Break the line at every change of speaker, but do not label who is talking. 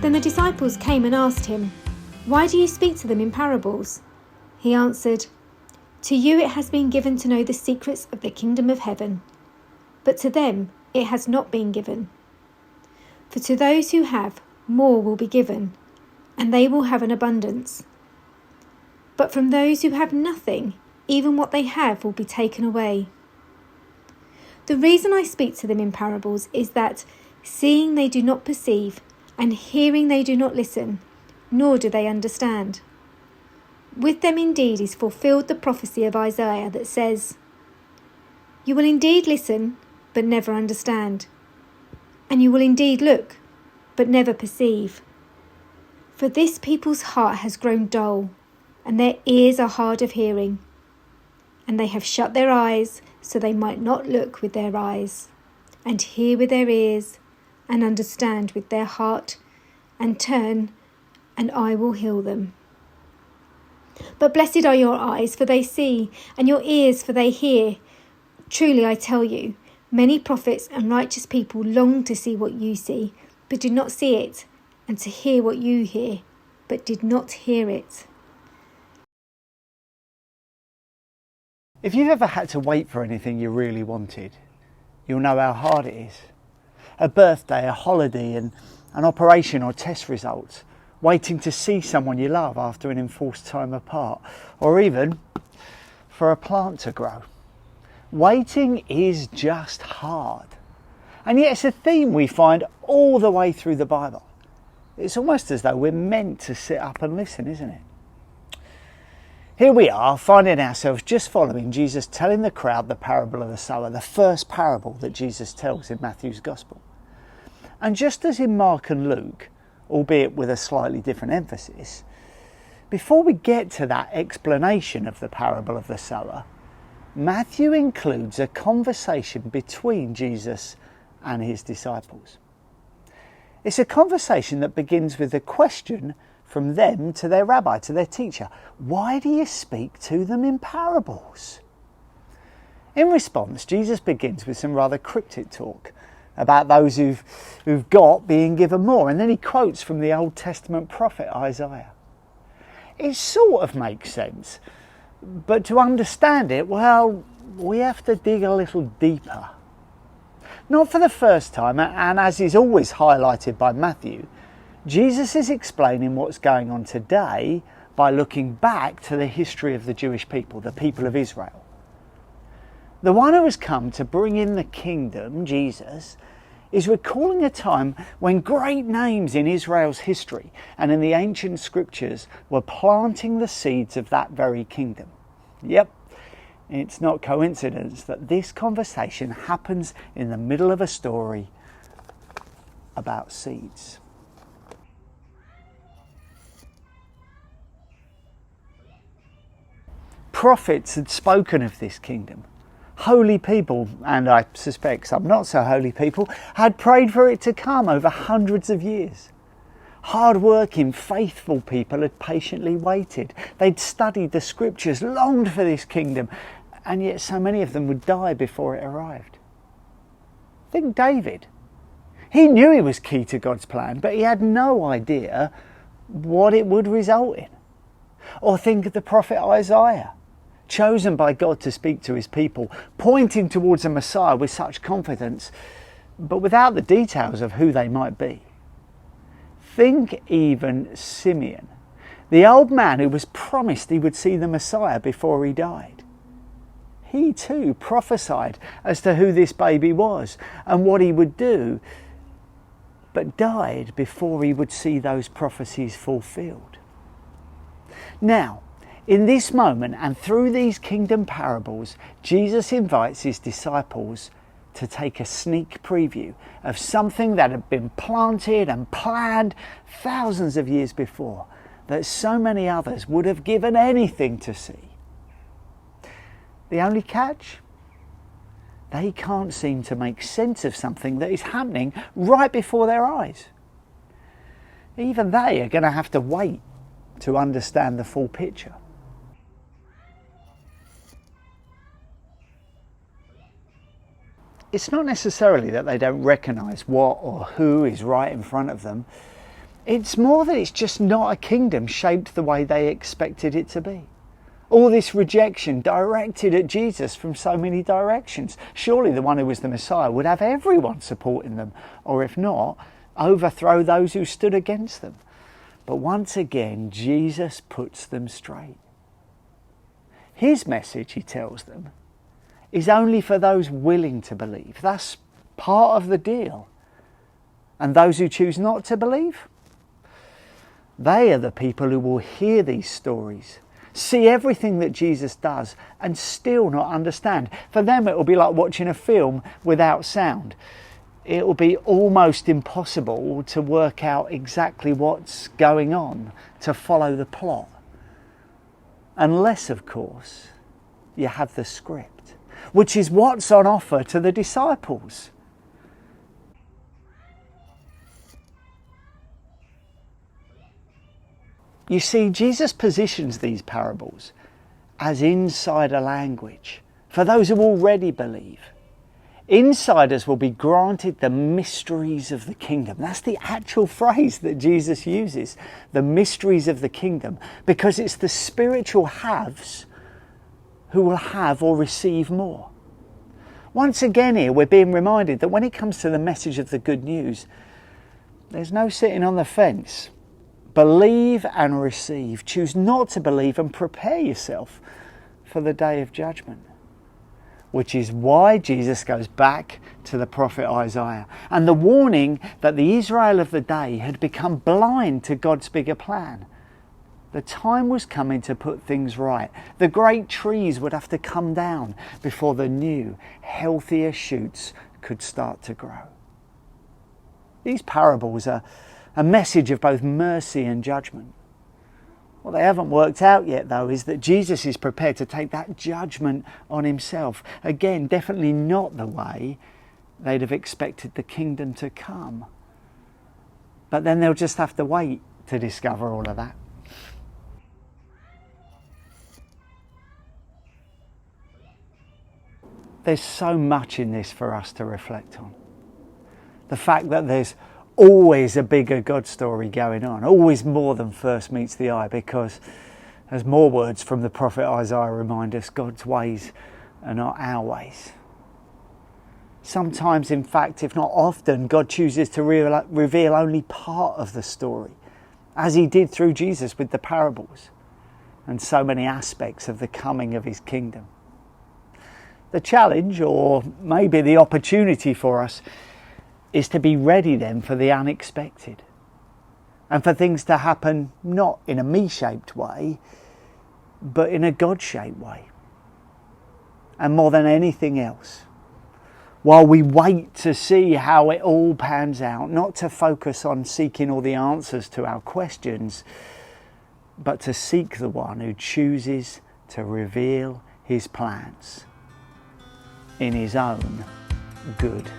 Then the disciples came and asked him, "Why do you speak to them in parables?" He answered, "To you it has been given to know the secrets of the kingdom of heaven, but to them it has not been given. For to those who have, more will be given, and they will have an abundance. But from those who have nothing, even what they have will be taken away. The reason I speak to them in parables is that, seeing they do not perceive, and hearing they do not listen, nor do they understand. With them indeed is fulfilled the prophecy of Isaiah that says, 'You will indeed listen, but never understand. And you will indeed look, but never perceive. For this people's heart has grown dull, and their ears are hard of hearing. And they have shut their eyes, so they might not look with their eyes, and hear with their ears, and understand with their heart, and turn, and I will heal them. But blessed are your eyes, for they see, and your ears, for they hear. Truly I tell you, many prophets and righteous people long to see what you see, but did not see it, and to hear what you hear, but did not hear it."
If you've ever had to wait for anything you really wanted, you'll know how hard it is. A birthday, a holiday, an operation or test results, waiting to see someone you love after an enforced time apart, or even for a plant to grow. Waiting is just hard. And yet it's a theme we find all the way through the Bible. It's almost as though we're meant to sit up and listen, isn't it? Here we are, finding ourselves just following Jesus telling the crowd the parable of the sower, the first parable that Jesus tells in Matthew's Gospel. And just as in Mark and Luke, albeit with a slightly different emphasis, before we get to that explanation of the parable of the sower, Matthew includes a conversation between Jesus and his disciples. It's a conversation that begins with a question from them to their rabbi, to their teacher. "Why do you speak to them in parables?" In response, Jesus begins with some rather cryptic talk about those who've got being given more, and then he quotes from the Old Testament prophet Isaiah. It sort of makes sense, but to understand it, well, we have to dig a little deeper. Not for the first time, and as is always highlighted by Matthew, Jesus is explaining what's going on today by looking back to the history of the Jewish people, the people of Israel. The one who has come to bring in the kingdom, Jesus, is recalling a time when great names in Israel's history and in the ancient scriptures were planting the seeds of that very kingdom. Yep, it's not coincidence that this conversation happens in the middle of a story about seeds. Prophets had spoken of this kingdom. Holy people, and I suspect some not so holy people, had prayed for it to come over hundreds of years. Hard-working, faithful people had patiently waited. They'd studied the scriptures, longed for this kingdom, and yet so many of them would die before it arrived. Think David. He knew he was key to God's plan, but he had no idea what it would result in. Or think of the prophet Isaiah, chosen by God to speak to his people, pointing towards a Messiah with such confidence, but without the details of who they might be. Think even Simeon, the old man who was promised he would see the Messiah before he died. He too prophesied as to who this baby was and what he would do, but died before he would see those prophecies fulfilled. Now, in this moment and through these kingdom parables, Jesus invites his disciples to take a sneak preview of something that had been planted and planned thousands of years before, that so many others would have given anything to see. The only catch? They can't seem to make sense of something that is happening right before their eyes. Even they are going to have to wait to understand the full picture. It's not necessarily that they don't recognise what or who is right in front of them. It's more that it's just not a kingdom shaped the way they expected it to be. All this rejection directed at Jesus from so many directions. Surely the one who was the Messiah would have everyone supporting them, or if not, overthrow those who stood against them. But once again, Jesus puts them straight. His message, he tells them, is only for those willing to believe. That's part of the deal. And those who choose not to believe, they are the people who will hear these stories, see everything that Jesus does, and still not understand. For them, it will be like watching a film without sound. It will be almost impossible to work out exactly what's going on, to follow the plot. Unless, of course, you have the script, which is what's on offer to the disciples. You see, Jesus positions these parables as insider language for those who already believe. Insiders will be granted the mysteries of the kingdom. That's the actual phrase that Jesus uses, the mysteries of the kingdom, because it's the spiritual haves who will have or receive more. Once again here, we're being reminded that when it comes to the message of the good news, there's no sitting on the fence. Believe and receive. Choose not to believe and prepare yourself for the day of judgment. Which is why Jesus goes back to the prophet Isaiah and the warning that the Israel of the day had become blind to God's bigger plan. The time was coming to put things right. The great trees would have to come down before the new, healthier shoots could start to grow. These parables are a message of both mercy and judgment. What they haven't worked out yet, though, is that Jesus is prepared to take that judgment on himself. Again, definitely not the way they'd have expected the kingdom to come. But then they'll just have to wait to discover all of that. There's so much in this for us to reflect on. The fact that there's always a bigger God story going on, always more than first meets the eye, because as more words from the prophet Isaiah remind us, God's ways are not our ways. Sometimes, in fact, if not often, God chooses to reveal only part of the story, as he did through Jesus with the parables and so many aspects of the coming of his kingdom. The challenge, or maybe the opportunity for us, is to be ready then for the unexpected and for things to happen not in a me-shaped way, but in a God-shaped way. And more than anything else, while we wait to see how it all pans out, not to focus on seeking all the answers to our questions, but to seek the one who chooses to reveal his plans in his own good